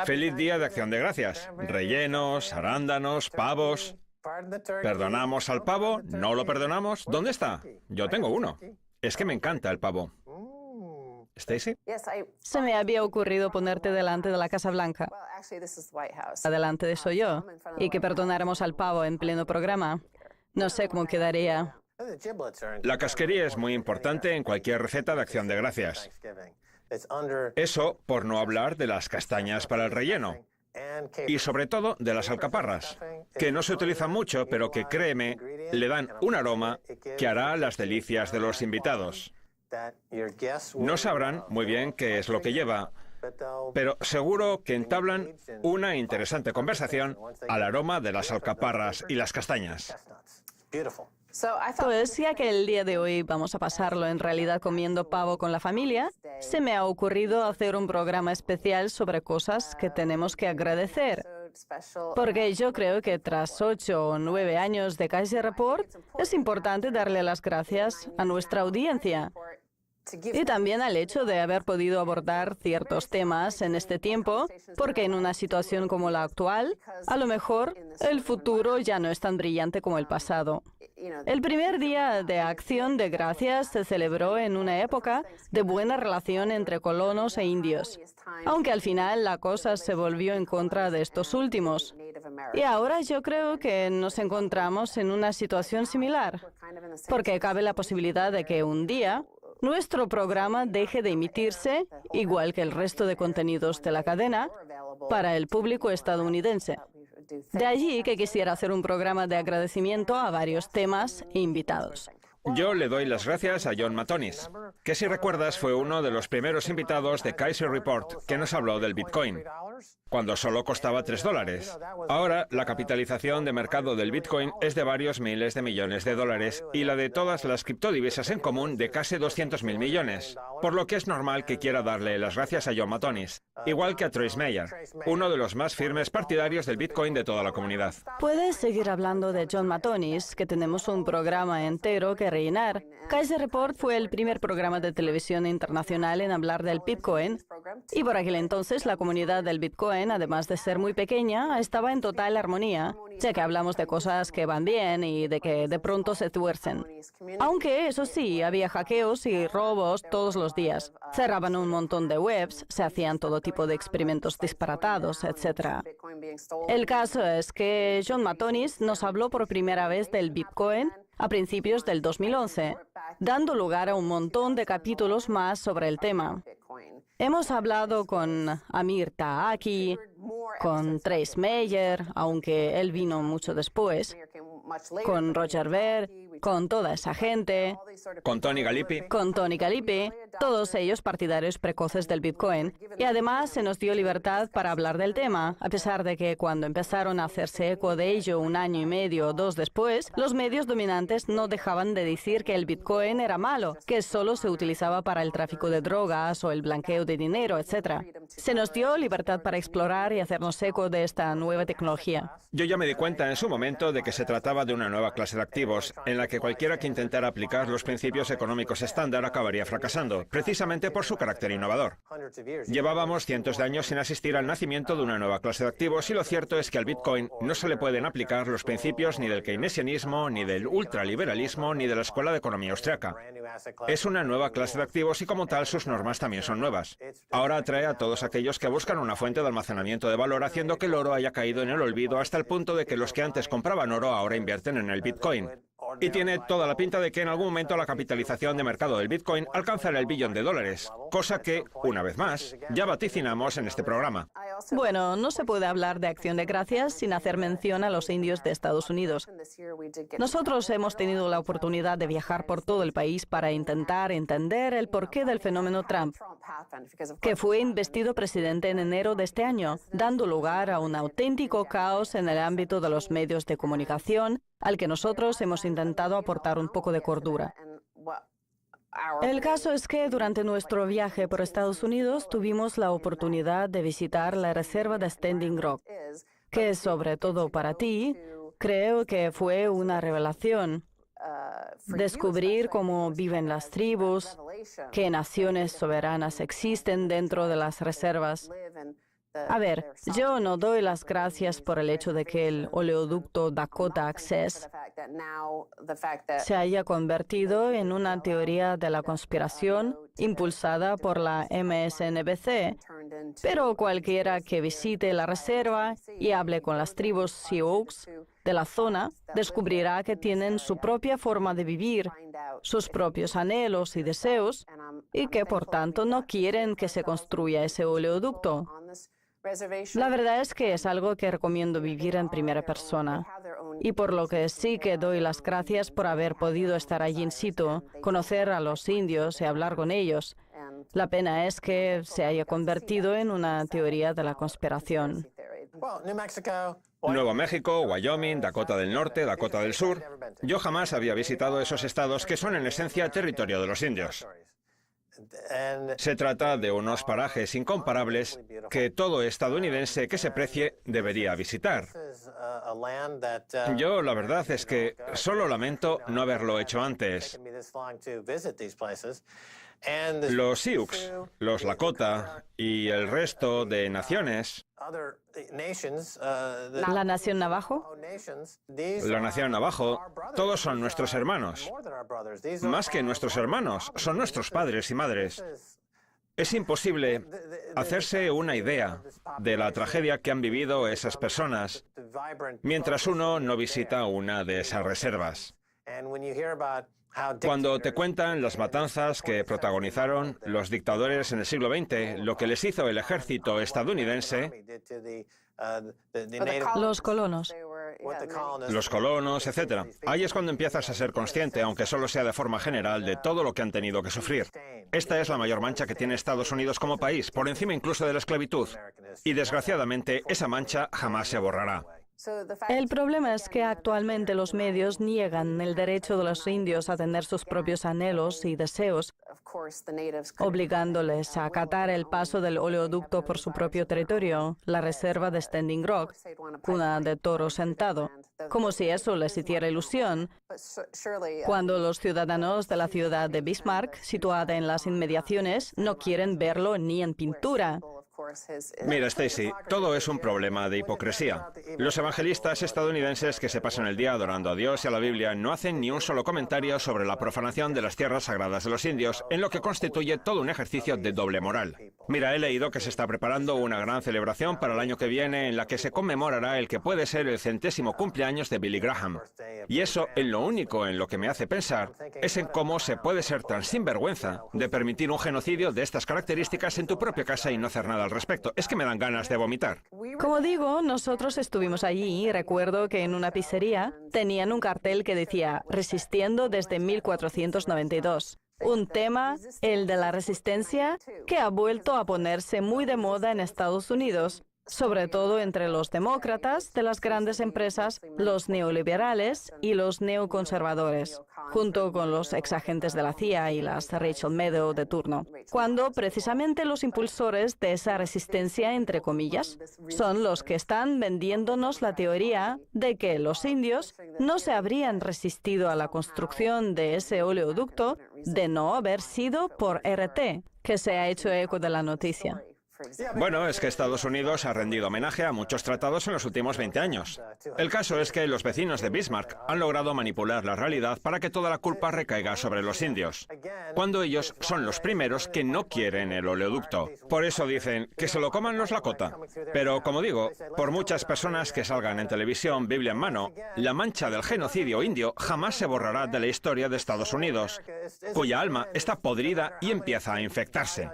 Feliz Día de Acción de Gracias. Rellenos, arándanos, pavos. ¿Perdonamos al pavo? ¿No lo perdonamos? ¿Dónde está? Yo tengo uno. Es que me encanta el pavo. ¿Stacy? Se me había ocurrido ponerte delante de la Casa Blanca. Adelante de eso yo. Y que perdonáramos al pavo en pleno programa. No sé cómo quedaría. La casquería es muy importante en cualquier receta de Acción de Gracias. Eso por no hablar de las castañas para el relleno. Y sobre todo de las alcaparras, que no se utilizan mucho, pero que, créeme, le dan un aroma que hará las delicias de los invitados. No sabrán muy bien qué es lo que lleva, pero seguro que entablan una interesante conversación al aroma de las alcaparras y las castañas. Pues ya que el día de hoy vamos a pasarlo en realidad comiendo pavo con la familia, se me ha ocurrido hacer un programa especial sobre cosas que tenemos que agradecer. Porque yo creo que tras 8 o 9 años de Kaiser Report, es importante darle las gracias a nuestra audiencia. Y también al hecho de haber podido abordar ciertos temas en este tiempo, porque en una situación como la actual, a lo mejor el futuro ya no es tan brillante como el pasado. El primer día de Acción de Gracias se celebró en una época de buena relación entre colonos e indios, aunque al final la cosa se volvió en contra de estos últimos. Y ahora yo creo que nos encontramos en una situación similar, porque cabe la posibilidad de que un día nuestro programa deje de emitirse, igual que el resto de contenidos de la cadena, para el público estadounidense. De allí que quisiera hacer un programa de agradecimiento a varios temas e invitados. Yo le doy las gracias a John Matonis, que si recuerdas fue uno de los primeros invitados de Kaiser Report que nos habló del Bitcoin, cuando solo costaba $3. Ahora, la capitalización de mercado del Bitcoin es de varios miles de millones de dólares y la de todas las criptodivisas en común de casi 200.000 millones, por lo que es normal que quiera darle las gracias a John Matonis, igual que a Trace Mayer, uno de los más firmes partidarios del Bitcoin de toda la comunidad. Puedes seguir hablando de John Matonis, que tenemos un programa entero que rellenar. Kaiser Report fue el primer programa de televisión internacional en hablar del Bitcoin, y por aquel entonces la comunidad del Bitcoin, además de ser muy pequeña, estaba en total armonía, ya que hablamos de cosas que van bien y de que de pronto se tuercen. Aunque, eso sí, había hackeos y robos todos los días. Cerraban un montón de webs, se hacían todo tipo de experimentos disparatados, etc. El caso es que John Matonis nos habló por primera vez del Bitcoin a principios del 2011, dando lugar a un montón de capítulos más sobre el tema. Hemos hablado con Amir Taaki, con Trace Mayer, aunque él vino mucho después, con Roger Ver, con toda esa gente, Con Tony Gallipi. Todos ellos partidarios precoces del Bitcoin. Y además se nos dio libertad para hablar del tema, a pesar de que cuando empezaron a hacerse eco de ello 1 año y medio o 2 después, los medios dominantes no dejaban de decir que el Bitcoin era malo, que solo se utilizaba para el tráfico de drogas o el blanqueo de dinero, etc. Se nos dio libertad para explorar y hacernos eco de esta nueva tecnología. Yo ya me di cuenta en su momento de que se trataba de una nueva clase de activos, en la que cualquiera que intentara aplicar los principios económicos estándar acabaría fracasando, precisamente por su carácter innovador. Llevábamos cientos de años sin asistir al nacimiento de una nueva clase de activos y lo cierto es que al Bitcoin no se le pueden aplicar los principios ni del keynesianismo, ni del ultraliberalismo, ni de la Escuela de Economía Austriaca. Es una nueva clase de activos y como tal sus normas también son nuevas. Ahora atrae a todos aquellos que buscan una fuente de almacenamiento de valor, haciendo que el oro haya caído en el olvido hasta el punto de que los que antes compraban oro ahora invierten en el Bitcoin. Y tiene toda la pinta de que en algún momento la capitalización de mercado del Bitcoin alcanzará el billón de dólares, cosa que, una vez más, ya vaticinamos en este programa. Bueno, no se puede hablar de Acción de Gracias sin hacer mención a los indios de Estados Unidos. Nosotros hemos tenido la oportunidad de viajar por todo el país para intentar entender el porqué del fenómeno Trump, que fue investido presidente en enero de este año, dando lugar a un auténtico caos en el ámbito de los medios de comunicación, al que nosotros hemos intentado aportar un poco de cordura. El caso es que durante nuestro viaje por Estados Unidos tuvimos la oportunidad de visitar la reserva de Standing Rock, que sobre todo para ti, creo que fue una revelación. Descubrir cómo viven las tribus, qué naciones soberanas existen dentro de las reservas, A ver, yo no doy las gracias por el hecho de que el oleoducto Dakota Access se haya convertido en una teoría de la conspiración impulsada por la MSNBC, pero cualquiera que visite la reserva y hable con las tribus Sioux de la zona descubrirá que tienen su propia forma de vivir, sus propios anhelos y deseos, y que por tanto no quieren que se construya ese oleoducto. La verdad es que es algo que recomiendo vivir en primera persona. Y por lo que sí que doy las gracias por haber podido estar allí in situ, conocer a los indios y hablar con ellos. La pena es que se haya convertido en una teoría de la conspiración. Nuevo México, Wyoming, Dakota del Norte, Dakota del Sur. Yo jamás había visitado esos estados que son en esencia territorio de los indios. Se trata de unos parajes incomparables que todo estadounidense que se precie debería visitar. Yo la verdad es que solo lamento no haberlo hecho antes. Los Sioux, los Lakota y el resto de naciones. ¿La nación Navajo? La nación Navajo, todos son nuestros hermanos. Más que nuestros hermanos, son nuestros padres y madres. Es imposible hacerse una idea de la tragedia que han vivido esas personas mientras uno no visita una de esas reservas. Cuando te cuentan las matanzas que protagonizaron los dictadores en el siglo XX, lo que les hizo el ejército estadounidense, Los colonos. los colonos, etc. Ahí es cuando empiezas a ser consciente, aunque solo sea de forma general, de todo lo que han tenido que sufrir. Esta es la mayor mancha que tiene Estados Unidos como país, por encima incluso de la esclavitud. Y desgraciadamente, esa mancha jamás se borrará. El problema es que actualmente los medios niegan el derecho de los indios a tener sus propios anhelos y deseos, obligándoles a acatar el paso del oleoducto por su propio territorio, la reserva de Standing Rock, cuna de toro sentado, como si eso les hiciera ilusión, cuando los ciudadanos de la ciudad de Bismarck, situada en las inmediaciones, no quieren verlo ni en pintura. Mira, Stacy, todo es un problema de hipocresía. Los evangelistas estadounidenses que se pasan el día adorando a Dios y a la Biblia no hacen ni un solo comentario sobre la profanación de las tierras sagradas de los indios, en lo que constituye todo un ejercicio de doble moral. Mira, he leído que se está preparando una gran celebración para el año que viene en la que se conmemorará el que puede ser el 100º cumpleaños de Billy Graham. Y eso, en lo único en lo que me hace pensar, es en cómo se puede ser tan sinvergüenza de permitir un genocidio de estas características en tu propia casa y no hacer nada al respecto. Es que me dan ganas de vomitar. Como digo, nosotros estuvimos allí y recuerdo que en una pizzería tenían un cartel que decía «Resistiendo desde 1492». Un tema, el de la resistencia, que ha vuelto a ponerse muy de moda en Estados Unidos, sobre todo entre los demócratas de las grandes empresas, los neoliberales y los neoconservadores, junto con los exagentes de la CIA y las Rachel Maddow de turno, cuando precisamente los impulsores de esa resistencia, entre comillas, son los que están vendiéndonos la teoría de que los indios no se habrían resistido a la construcción de ese oleoducto de no haber sido por RT, que se ha hecho eco de la noticia. Bueno, es que Estados Unidos ha rendido homenaje a muchos tratados en los últimos 20 años. El caso es que los vecinos de Bismarck han logrado manipular la realidad para que toda la culpa recaiga sobre los indios, cuando ellos son los primeros que no quieren el oleoducto. Por eso dicen que se lo coman los Lakota. Pero, como digo, por muchas personas que salgan en televisión, Biblia en mano, la mancha del genocidio indio jamás se borrará de la historia de Estados Unidos, cuya alma está podrida y empieza a infectarse.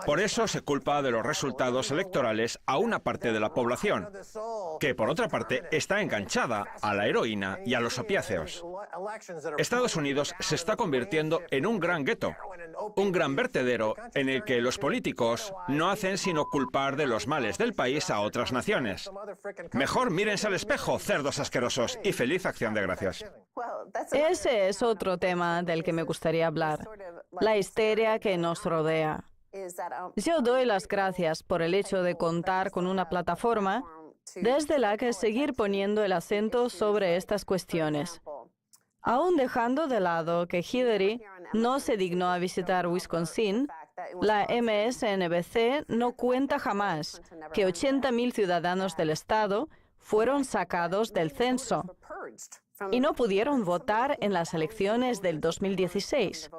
Por eso se culpa de los resultados electorales a una parte de la población, que por otra parte está enganchada a la heroína y a los opiáceos. Estados Unidos se está convirtiendo en un gran gueto, un gran vertedero en el que los políticos no hacen sino culpar de los males del país a otras naciones. Mejor mírense al espejo, cerdos asquerosos, y feliz acción de gracias. Ese es otro tema del que me gustaría hablar, la histeria que nos rodea. Yo doy las gracias por el hecho de contar con una plataforma desde la que seguir poniendo el acento sobre estas cuestiones. Aún dejando de lado que Hillary no se dignó a visitar Wisconsin, La MSNBC no cuenta jamás que 80.000 ciudadanos del estado fueron sacados del censo y no pudieron votar en las elecciones del 2016,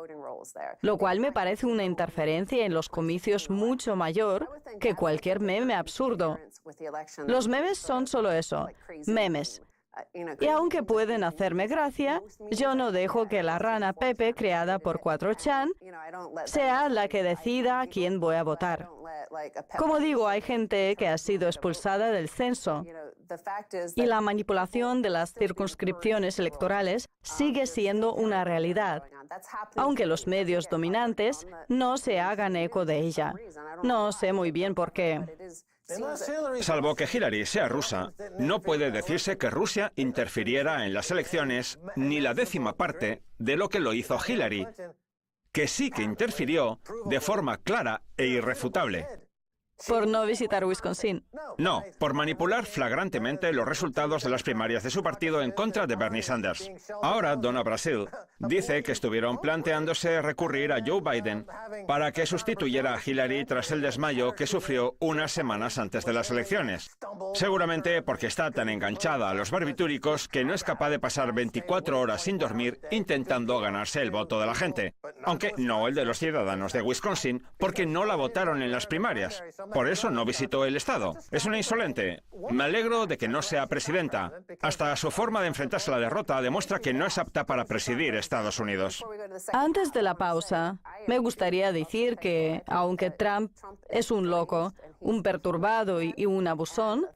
lo cual me parece una interferencia en los comicios mucho mayor que cualquier meme absurdo. Los memes son solo eso, memes. Y aunque pueden hacerme gracia, yo no dejo que la rana Pepe, creada por 4chan, sea la que decida a quién voy a votar. Como digo, hay gente que ha sido expulsada del censo y la manipulación de las circunscripciones electorales sigue siendo una realidad, aunque los medios dominantes no se hagan eco de ella. No sé muy bien por qué. Salvo que Hillary sea rusa, no puede decirse que Rusia interfiriera en las elecciones ni la 10ª parte de lo que lo hizo Hillary, que sí que interfirió de forma clara e irrefutable. Por no visitar Wisconsin. No, por manipular flagrantemente los resultados de las primarias de su partido en contra de Bernie Sanders. Ahora, Donna Brazile dice que estuvieron planteándose recurrir a Joe Biden para que sustituyera a Hillary tras el desmayo que sufrió unas semanas antes de las elecciones. Seguramente porque está tan enganchada a los barbitúricos que no es capaz de pasar 24 horas sin dormir intentando ganarse el voto de la gente. Aunque no el de los ciudadanos de Wisconsin, porque no la votaron en las primarias. Por eso no visitó el estado. Es una insolente. Me alegro de que no sea presidenta. Hasta su forma de enfrentarse a la derrota demuestra que no es apta para presidir Estados Unidos. Antes de la pausa, me gustaría decir que, aunque Trump es un loco, un perturbado y un abusón,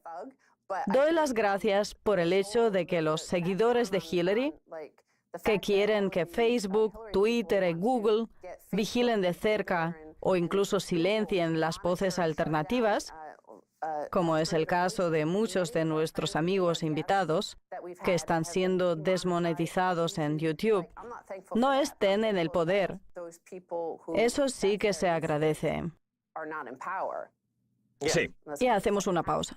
doy las gracias por el hecho de que los seguidores de Hillary, que quieren que Facebook, Twitter y Google vigilen de cerca o incluso silencien las voces alternativas, como es el caso de muchos de nuestros amigos invitados que están siendo desmonetizados en YouTube, no estén en el poder. Eso sí que se agradece. Sí. Y hacemos una pausa.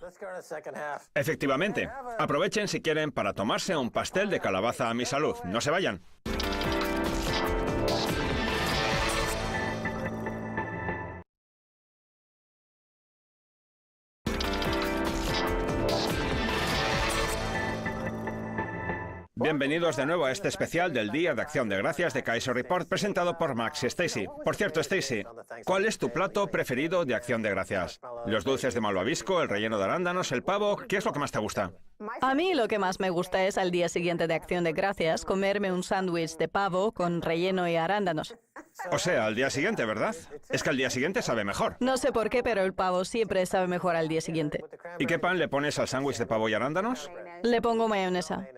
Efectivamente. Aprovechen si quieren para tomarse un pastel de calabaza a mi salud. No se vayan. Bienvenidos de nuevo a este especial del Día de Acción de Gracias de Kaiser Report, presentado por Max y Stacy. Por cierto, Stacy, ¿cuál es tu plato preferido de Acción de Gracias? ¿Los dulces de malvavisco, el relleno de arándanos, el pavo? ¿Qué es lo que más te gusta? A mí lo que más me gusta es al día siguiente de Acción de Gracias comerme un sándwich de pavo con relleno y arándanos. O sea, al día siguiente, ¿verdad? Es que al día siguiente sabe mejor. No sé por qué, pero el pavo siempre sabe mejor al día siguiente. ¿Y qué pan le pones al sándwich de pavo y arándanos? Le pongo mayonesa.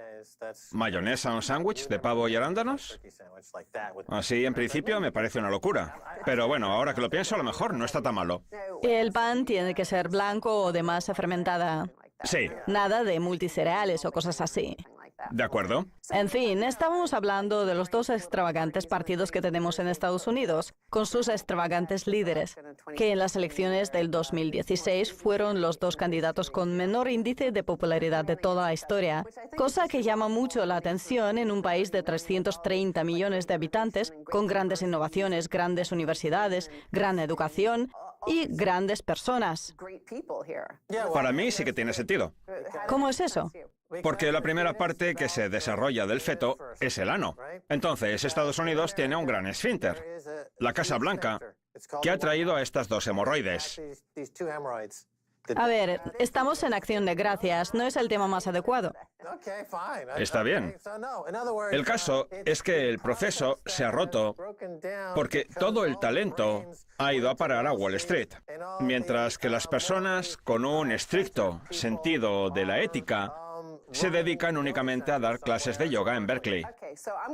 ¿Mayonesa a un sándwich de pavo y arándanos? Así, en principio, me parece una locura. Pero bueno, ahora que lo pienso, a lo mejor no está tan malo. El pan tiene que ser blanco o de masa fermentada. Sí. Nada de multicereales o cosas así. ¿De acuerdo? En fin, estábamos hablando de los dos extravagantes partidos que tenemos en Estados Unidos, con sus extravagantes líderes, que en las elecciones del 2016 fueron los dos candidatos con menor índice de popularidad de toda la historia, cosa que llama mucho la atención en un país de 330 millones de habitantes, con grandes innovaciones, grandes universidades, gran educación y grandes personas. Para mí sí que tiene sentido. ¿Cómo es eso? Porque la primera parte que se desarrolla del feto es el ano. Entonces, Estados Unidos tiene un gran esfínter, la Casa Blanca, que ha traído a estas dos hemorroides. A ver, estamos en Acción de Gracias, no es el tema más adecuado. Está bien. El caso es que el proceso se ha roto porque todo el talento ha ido a parar a Wall Street, mientras que las personas con un estricto sentido de la ética se dedican únicamente a dar clases de yoga en Berkeley.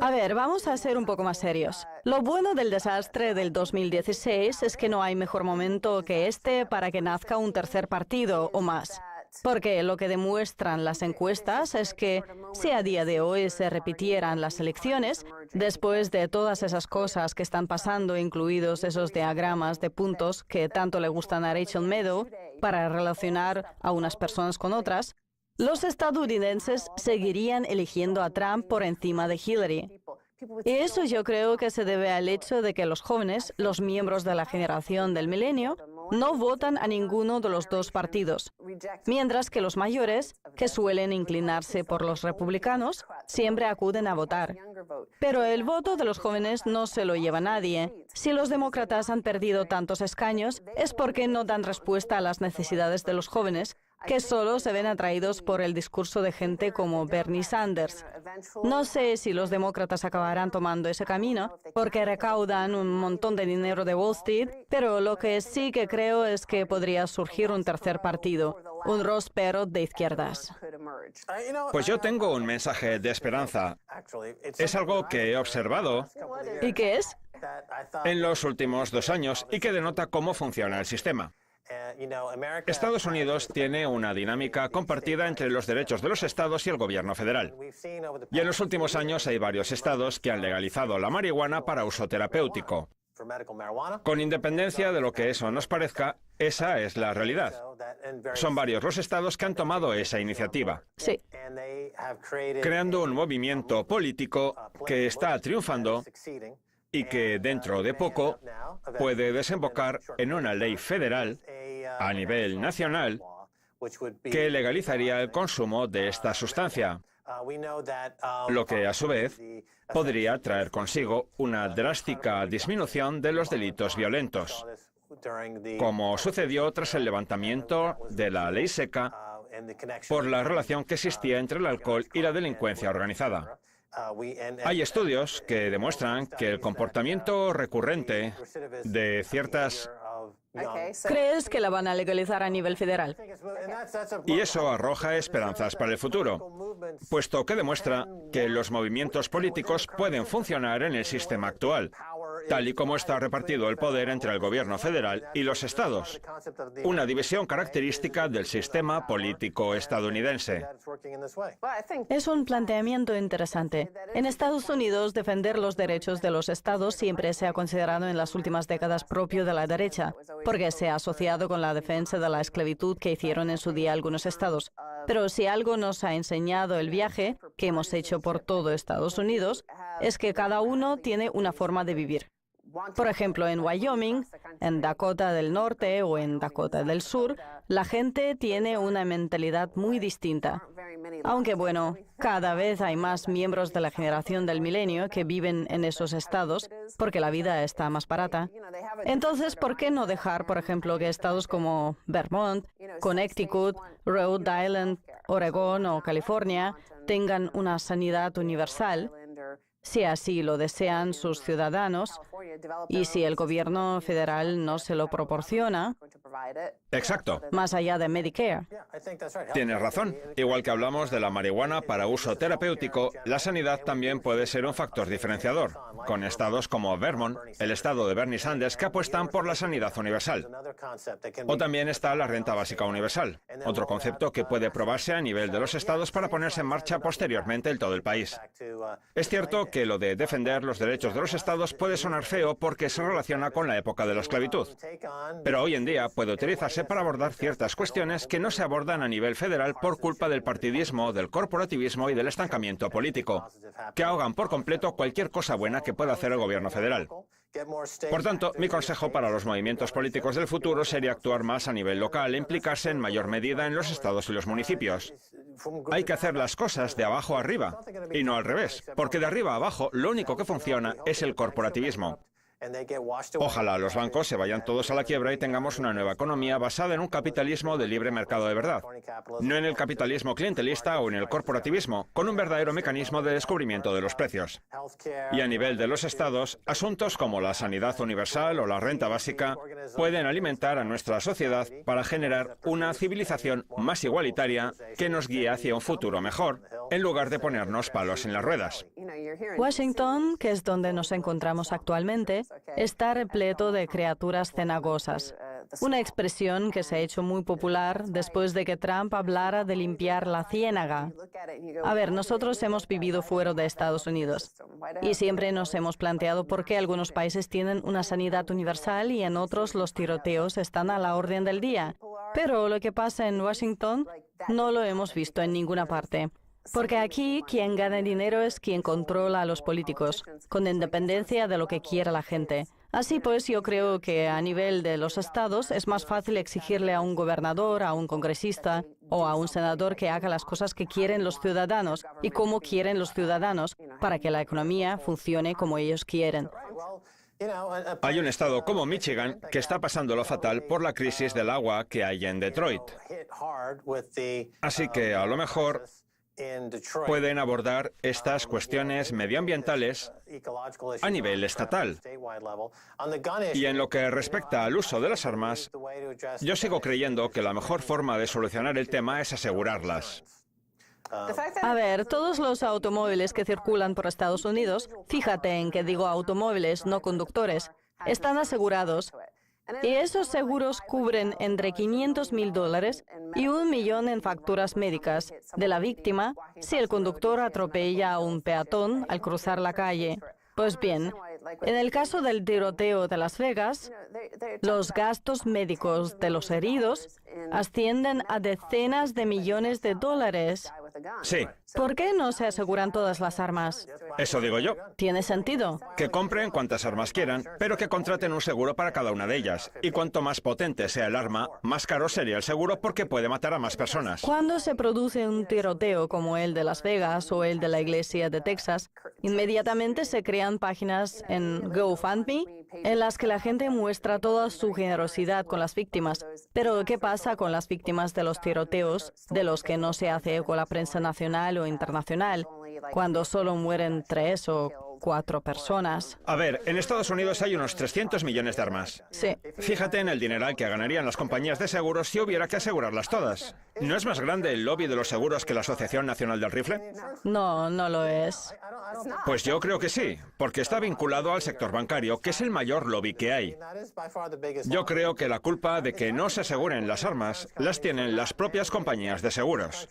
A ver, vamos a ser un poco más serios. Lo bueno del desastre del 2016 es que no hay mejor momento que este para que nazca un tercer partido o más. Porque lo que demuestran las encuestas es que si a día de hoy se repitieran las elecciones, después de todas esas cosas que están pasando, incluidos esos diagramas de puntos que tanto le gustan a Rachel Maddow para relacionar a unas personas con otras, los estadounidenses seguirían eligiendo a Trump por encima de Hillary. Y eso yo creo que se debe al hecho de que los jóvenes, los miembros de la generación del milenio, no votan a ninguno de los dos partidos, mientras que los mayores, que suelen inclinarse por los republicanos, siempre acuden a votar. Pero el voto de los jóvenes no se lo lleva nadie. Si los demócratas han perdido tantos escaños, es porque no dan respuesta a las necesidades de los jóvenes, que solo se ven atraídos por el discurso de gente como Bernie Sanders. No sé si los demócratas acabarán tomando ese camino, porque recaudan un montón de dinero de Wall Street, pero lo que sí que creo es que podría surgir un tercer partido, un Ross Perot de izquierdas. Pues yo tengo un mensaje de esperanza. Es algo que he observado ¿Y qué es? en los últimos 2 años y que denota cómo funciona el sistema. Estados Unidos tiene una dinámica compartida entre los derechos de los estados y el gobierno federal. Y en los últimos años hay varios estados que han legalizado la marihuana para uso terapéutico. Con independencia de lo que eso nos parezca, esa es la realidad. Son varios los estados que han tomado esa iniciativa, Sí. creando un movimiento político que está triunfando y que dentro de poco puede desembocar en una ley federal a nivel nacional que legalizaría el consumo de esta sustancia, lo que a su vez podría traer consigo una drástica disminución de los delitos violentos, como sucedió tras el levantamiento de la ley seca por la relación que existía entre el alcohol y la delincuencia organizada. Hay estudios que demuestran que el comportamiento recurrente de ciertas... ¿Crees que la van a legalizar a nivel federal? Y eso arroja esperanzas para el futuro, puesto que demuestra que los movimientos políticos pueden funcionar en el sistema actual, tal y como está repartido el poder entre el gobierno federal y los estados, una división característica del sistema político estadounidense. Es un planteamiento interesante. En Estados Unidos, defender los derechos de los estados siempre se ha considerado en las últimas décadas propio de la derecha, porque se ha asociado con la defensa de la esclavitud que hicieron en su día algunos estados. Pero si algo nos ha enseñado el viaje que hemos hecho por todo Estados Unidos, es que cada uno tiene una forma de vivir. Por ejemplo, en Wyoming, en Dakota del Norte o en Dakota del Sur, la gente tiene una mentalidad muy distinta. Aunque bueno, cada vez hay más miembros de la generación del milenio que viven en esos estados porque la vida está más barata. Entonces, ¿por qué no dejar, por ejemplo, que estados como Vermont, Connecticut, Rhode Island, Oregón o California tengan una sanidad universal, si así lo desean sus ciudadanos, y si el gobierno federal no se lo proporciona? Exacto. Más allá de Medicare. Tienes razón. Igual que hablamos de la marihuana para uso terapéutico, la sanidad también puede ser un factor diferenciador, con estados como Vermont, el estado de Bernie Sanders, que apuestan por la sanidad universal. O también está la renta básica universal, otro concepto que puede probarse a nivel de los estados para ponerse en marcha posteriormente en todo el país. Es cierto que lo de defender los derechos de los estados puede sonar feo porque se relaciona con la época de la esclavitud. Pero hoy en día puede utilizarse para abordar ciertas cuestiones que no se abordan a nivel federal por culpa del partidismo, del corporativismo y del estancamiento político, que ahogan por completo cualquier cosa buena que pueda hacer el gobierno federal. Por tanto, mi consejo para los movimientos políticos del futuro sería actuar más a nivel local e implicarse en mayor medida en los estados y los municipios. Hay que hacer las cosas de abajo arriba, y no al revés, porque de arriba a abajo lo único que funciona es el corporativismo. Ojalá los bancos se vayan todos a la quiebra y tengamos una nueva economía basada en un capitalismo de libre mercado de verdad, no en el capitalismo clientelista o en el corporativismo, con un verdadero mecanismo de descubrimiento de los precios. Y a nivel de los estados, asuntos como la sanidad universal o la renta básica pueden alimentar a nuestra sociedad para generar una civilización más igualitaria que nos guíe hacia un futuro mejor, en lugar de ponernos palos en las ruedas. Washington, que es donde nos encontramos actualmente, está repleto de criaturas cenagosas, una expresión que se ha hecho muy popular después de que Trump hablara de limpiar la ciénaga. A ver, nosotros hemos vivido fuera de Estados Unidos y siempre nos hemos planteado por qué algunos países tienen una sanidad universal y en otros los tiroteos están a la orden del día. Pero lo que pasa en Washington no lo hemos visto en ninguna parte. Porque aquí quien gana dinero es quien controla a los políticos, con independencia de lo que quiera la gente. Así pues, yo creo que a nivel de los estados es más fácil exigirle a un gobernador, a un congresista o a un senador que haga las cosas que quieren los ciudadanos y como quieren los ciudadanos para que la economía funcione como ellos quieren. Hay un estado como Michigan que está pasándolo fatal por la crisis del agua que hay en Detroit. Así que a lo mejor pueden abordar estas cuestiones medioambientales a nivel estatal. Y en lo que respecta al uso de las armas, yo sigo creyendo que la mejor forma de solucionar el tema es asegurarlas. A ver, todos los automóviles que circulan por Estados Unidos, fíjate en que digo automóviles, no conductores, están asegurados. Y esos seguros cubren entre $500,000 y $1 millón en facturas médicas de la víctima si el conductor atropella a un peatón al cruzar la calle. Pues bien, en el caso del tiroteo de Las Vegas, los gastos médicos de los heridos ascienden a decenas de millones de dólares. Sí. ¿Por qué no se aseguran todas las armas? Eso digo yo. ¿Tiene sentido? Que compren cuantas armas quieran, pero que contraten un seguro para cada una de ellas. Y cuanto más potente sea el arma, más caro sería el seguro porque puede matar a más personas. Cuando se produce un tiroteo como el de Las Vegas o el de la iglesia de Texas, inmediatamente se crean páginas en GoFundMe en las que la gente muestra toda su generosidad con las víctimas. Pero ¿qué pasa con las víctimas de los tiroteos, de los que no se hace eco la prensa nacional o internacional, cuando solo mueren 3 o 4 personas? A ver, en Estados Unidos hay unos 300 millones de armas. Sí. Fíjate en el dineral que ganarían las compañías de seguros si hubiera que asegurarlas todas. ¿No es más grande el lobby de los seguros que la Asociación Nacional del Rifle? No, no lo es. Pues yo creo que sí, porque está vinculado al sector bancario, que es el mayor lobby que hay. Yo creo que la culpa de que no se aseguren las armas las tienen las propias compañías de seguros.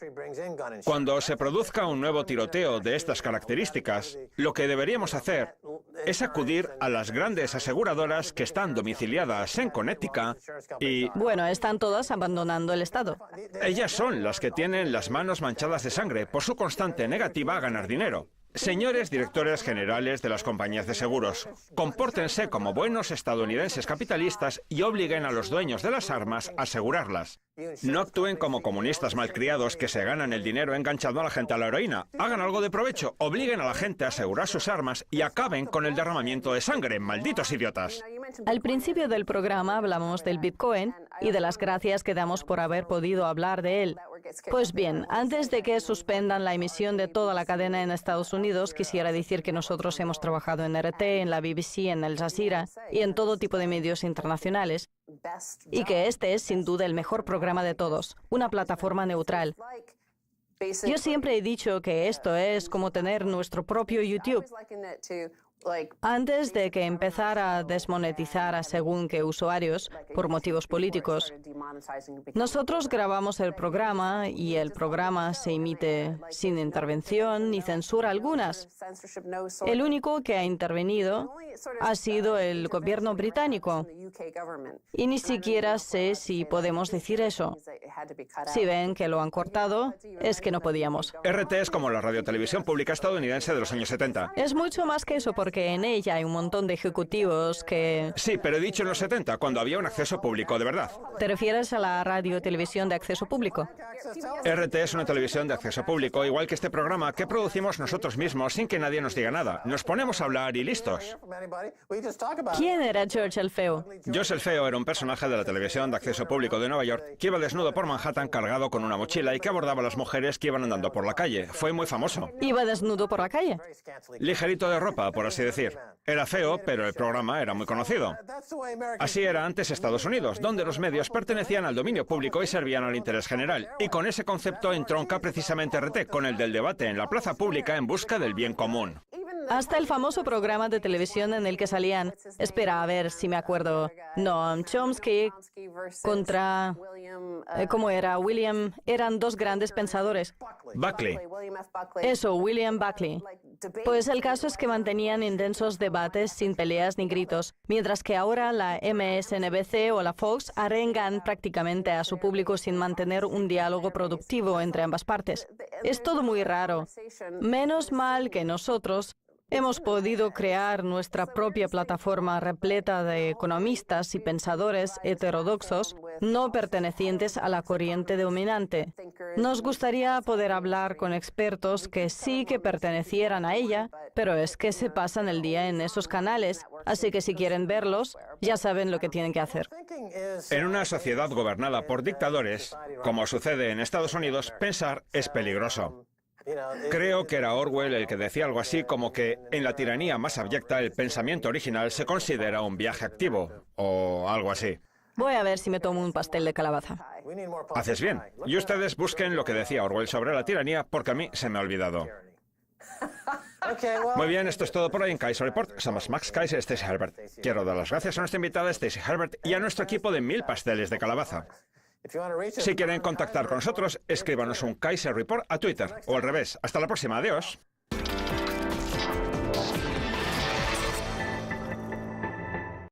Cuando se produzca un nuevo tiroteo de estas características, lo que deberíamos hacer es acudir a las grandes aseguradoras que están domiciliadas en Connecticut y... Bueno, están todas abandonando el estado. Ellas son las que tienen las manos manchadas de sangre por su constante negativa a ganar dinero. Señores directores generales de las compañías de seguros, compórtense como buenos estadounidenses capitalistas y obliguen a los dueños de las armas a asegurarlas. No actúen como comunistas malcriados que se ganan el dinero enganchando a la gente a la heroína. Hagan algo de provecho, obliguen a la gente a asegurar sus armas y acaben con el derramamiento de sangre, malditos idiotas. Al principio del programa hablamos del Bitcoin y de las gracias que damos por haber podido hablar de él. Pues bien, antes de que suspendan la emisión de toda la cadena en Estados Unidos, quisiera decir que nosotros hemos trabajado en RT, en la BBC, en Al Jazeera y en todo tipo de medios internacionales. Y que este es sin duda el mejor programa de todos, una plataforma neutral. Yo siempre he dicho que esto es como tener nuestro propio YouTube. Antes de que empezara a desmonetizar a según qué usuarios por motivos políticos, nosotros grabamos el programa y el programa se emite sin intervención ni censura algunas. El único que ha intervenido ha sido el gobierno británico. Y ni siquiera sé si podemos decir eso. Si ven que lo han cortado, es que no podíamos. RT es como la radiotelevisión pública estadounidense de los años 70. Es mucho más que eso, porque en ella hay un montón de ejecutivos que... Sí, pero he dicho en los 70, cuando había un acceso público de verdad. ¿Te refieres a la radio-televisión de acceso público? RT es una televisión de acceso público, igual que este programa que producimos nosotros mismos sin que nadie nos diga nada. Nos ponemos a hablar y listos. ¿Quién era George el Feo? George el Feo era un personaje de la televisión de acceso público de Nueva York que iba desnudo por Manhattan cargado con una mochila y que abordaba a las mujeres que iban andando por la calle. Fue muy famoso. ¿Iba desnudo por la calle? Ligerito de ropa, por así decir. Era feo, pero el programa era muy conocido. Así era antes Estados Unidos, donde los medios pertenecían al dominio público y servían al interés general. Y con ese concepto entronca precisamente RT, con el del debate en la plaza pública en busca del bien común. Hasta el famoso programa de televisión en el que salían, espera, a ver si me acuerdo, Noam Chomsky contra, ¿cómo era? William, eran dos grandes pensadores. Buckley. Eso, William Buckley. Pues el caso es que mantenían intensos debates sin peleas ni gritos, mientras que ahora la MSNBC o la Fox arengan prácticamente a su público sin mantener un diálogo productivo entre ambas partes. Es todo muy raro. Menos mal que nosotros hemos podido crear nuestra propia plataforma repleta de economistas y pensadores heterodoxos no pertenecientes a la corriente dominante. Nos gustaría poder hablar con expertos que sí que pertenecieran a ella, pero es que se pasan el día en esos canales, así que si quieren verlos, ya saben lo que tienen que hacer. En una sociedad gobernada por dictadores, como sucede en Estados Unidos, pensar es peligroso. Creo que era Orwell el que decía algo así como que en la tiranía más abyecta el pensamiento original se considera un viaje activo, o algo así. Voy a ver si me tomo un pastel de calabaza. Haces bien. Y ustedes busquen lo que decía Orwell sobre la tiranía, porque a mí se me ha olvidado. Muy bien, esto es todo por hoy en Kaiser Report. Somos Max Kaiser y Stacey Herbert. Quiero dar las gracias a nuestra invitada Stacey Herbert y a nuestro equipo de 1000 pasteles de calabaza. Si quieren contactar con nosotros, escríbanos un Kaiser Report a Twitter o al revés. Hasta la próxima. Adiós.